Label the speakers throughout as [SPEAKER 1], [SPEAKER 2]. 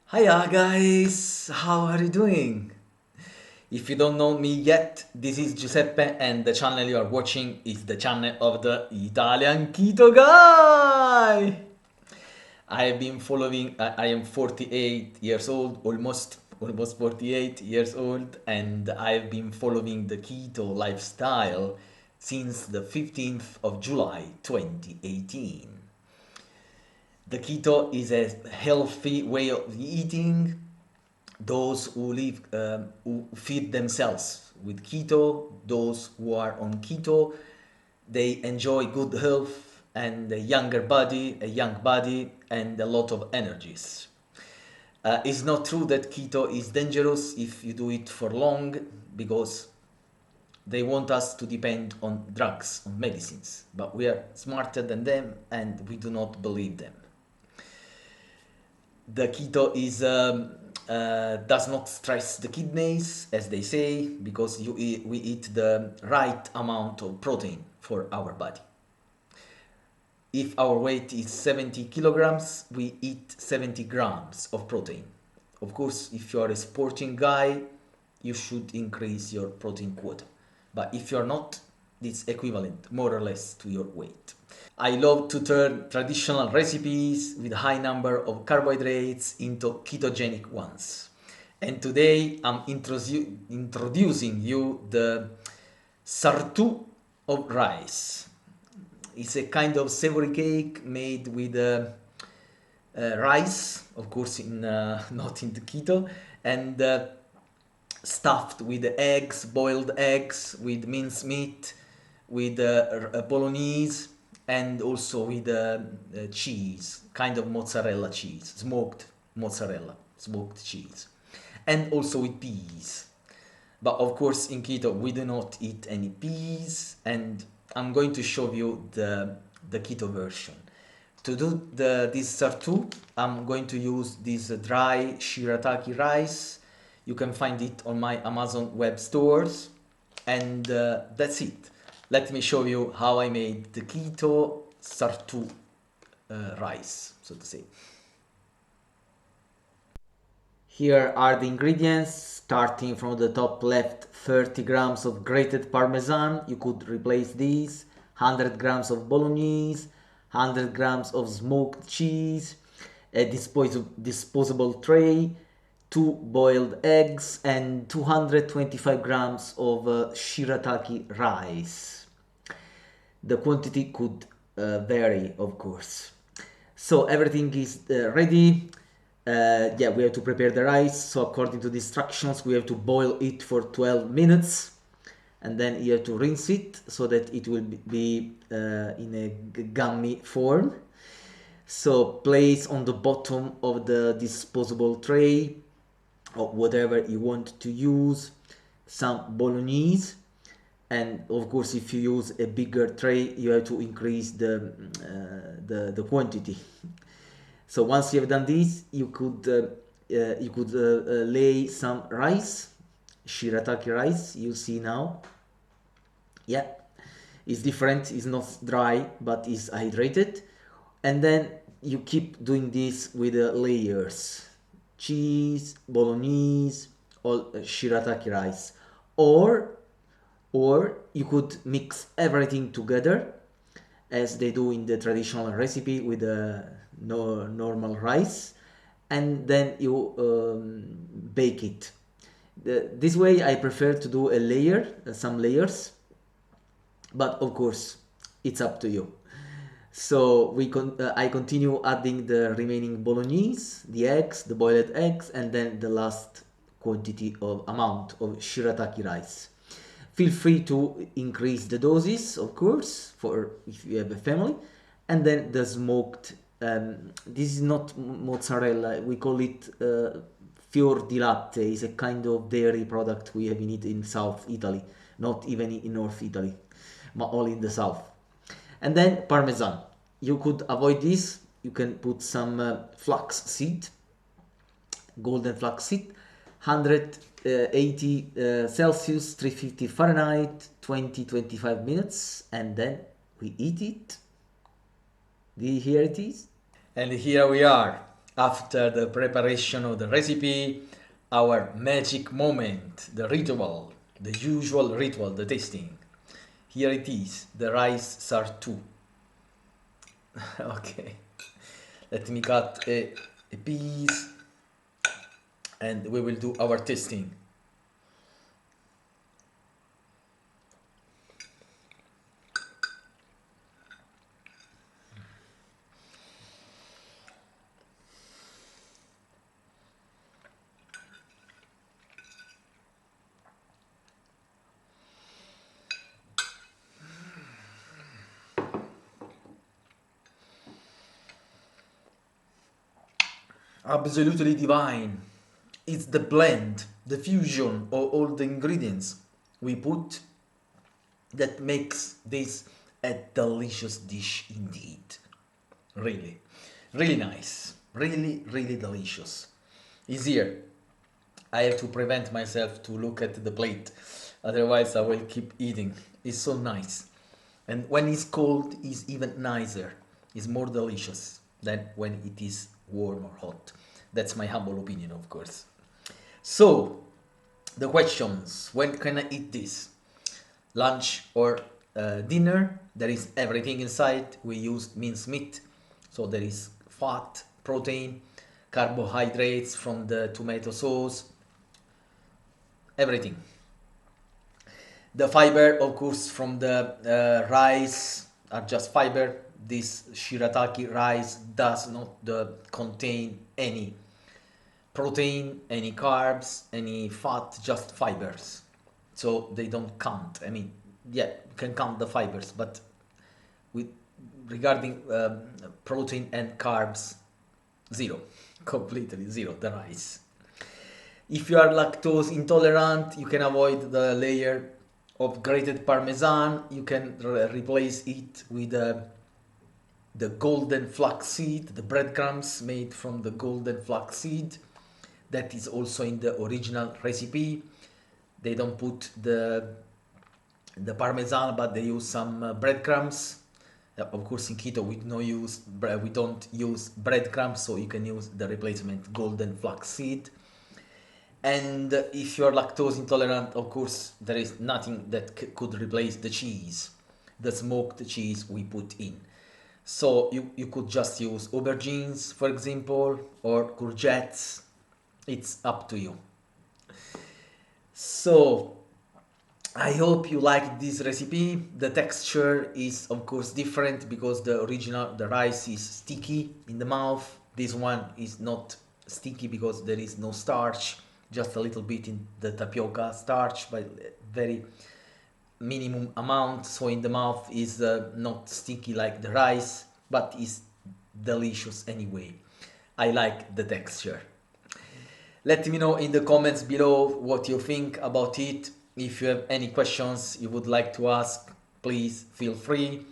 [SPEAKER 1] Hiya guys, how are you doing? If you don't know me yet, this is Giuseppe and the channel you are watching is the channel of the Italian Keto guy. I have been following, I am 48 years old, almost 48 years old, and I have been following the keto lifestyle since the 15th of July 2018. The keto is a healthy way of eating. Those who live, who feed themselves with keto, those who are on keto, they enjoy good health and a young body, and a lot of energies. It's not true that keto is dangerous if you do it for long, because they want us to depend on drugs, on medicines, but we are smarter than them and we do not believe them. The keto is does not stress the kidneys, as they say, because we eat the right amount of protein for our body. If our weight is 70 kilograms, we eat 70 grams of protein. Of course, if you are a sporting guy, you should increase your protein quota. But if you're not, it's equivalent more or less to your weight. I love to turn traditional recipes with a high number of carbohydrates into ketogenic ones. And today I'm introducing you the sartu of rice. It's a kind of savory cake made with rice, of course, in not in the keto, and stuffed with eggs, boiled eggs, with minced meat, with bolognese, and also with cheese, kind of mozzarella cheese, smoked mozzarella, smoked cheese, and also with peas. But of course, in keto, we do not eat any peas, and I'm going to show you the keto version. To do this sartu, I'm going to use this dry Shirataki rice. You can find it on my Amazon web stores, and that's it. Let me show you how I made the keto sartu rice, so to say. Here are the ingredients, starting from the top left: 30 grams of grated parmesan, you could replace these, 100 grams of bolognese, 100 grams of smoked cheese, a disposable tray, 2 boiled eggs, and 225 grams of shirataki rice. The quantity could vary, of course. So everything is ready. Yeah, we have to prepare the rice. So according to the instructions, we have to boil it for 12 minutes, and then you have to rinse it so that it will be in a gummy form. So place on the bottom of the disposable tray, or whatever you want to use, some bolognese. And of course, if you use a bigger tray, you have to increase the quantity. So once you have done this, you could lay some rice, shirataki rice. You see now, yeah, it's different. It's not dry, but it's hydrated. And then you keep doing this with the layers: cheese, bolognese, or shirataki rice, or you could mix everything together as they do in the traditional recipe with the normal rice, and then you bake it. This way I prefer to do a layer, some layers, but of course it's up to you. So I continue adding the remaining bolognese, the eggs, the boiled eggs, and then the last quantity of amount of shirataki rice. Feel free to increase the doses, of course, for if you have a family. And then the smoked, this is not mozzarella, we call it fior di latte. It's a kind of dairy product we have in it in South Italy, not even in North Italy, but all in the South. And then parmesan. You could avoid this. You can put some flax seed, golden flax seed, 180 Celsius, 350 Fahrenheit, 20-25 minutes, and then we eat it. Do you hear it is? And here we are. after the preparation of the recipe, our magic moment, the ritual, the usual ritual, the tasting. Here it is, the rice sartu. Okay, let me cut a piece and we will do our tasting. Absolutely divine. It's the blend, the fusion of all the ingredients we put that makes this a delicious dish indeed. Really, really nice. Really, really delicious. Easier. I have to prevent myself to look at the plate, otherwise I will keep eating. It's so nice. And when it's cold, it's even nicer. It's more delicious than when it is warm or hot. That's my humble opinion, of course. So, the questions: when can I eat this? Lunch or dinner? There is everything inside. We used minced meat, so there is fat, protein, carbohydrates from the tomato sauce, everything. The fiber, of course, from the rice are just fiber. This Shirataki rice does not contain any protein, any carbs, any fat, just fibers. So they don't count. I mean, yeah, you can count the fibers, but with regarding protein and carbs, zero, completely zero. The rice. If you are lactose intolerant, you can avoid the layer of grated parmesan. You can replace it with the golden flaxseed, the breadcrumbs made from the golden flaxseed. That is also in the original recipe. They don't put the parmesan, but they use some breadcrumbs. Of course, in keto we don't use breadcrumbs, so you can use the replacement golden flaxseed. And if you're lactose intolerant, of course, there is nothing that could replace the cheese, the smoked cheese we put in. So you could just use aubergines, for example, or courgettes. It's up to you. So I hope you liked this recipe. The texture is of course different because the rice is sticky in the mouth. This one is not sticky because there is no starch, just a little bit in the tapioca starch, but very minimum amount. So in the mouth is not sticky like the rice, but is delicious anyway. I like the texture. Let me know in the comments below what you think about it. If you have any questions you would like to ask, please feel free.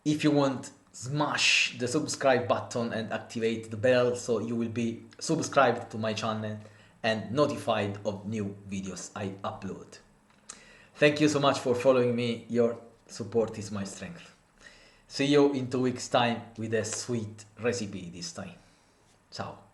[SPEAKER 1] If you want, smash the subscribe button and activate the bell so you will be subscribed to my channel and notified of new videos I upload. Thank you so much for following me. Your support is my strength. See you in 2 weeks' time with a sweet recipe this time. Ciao.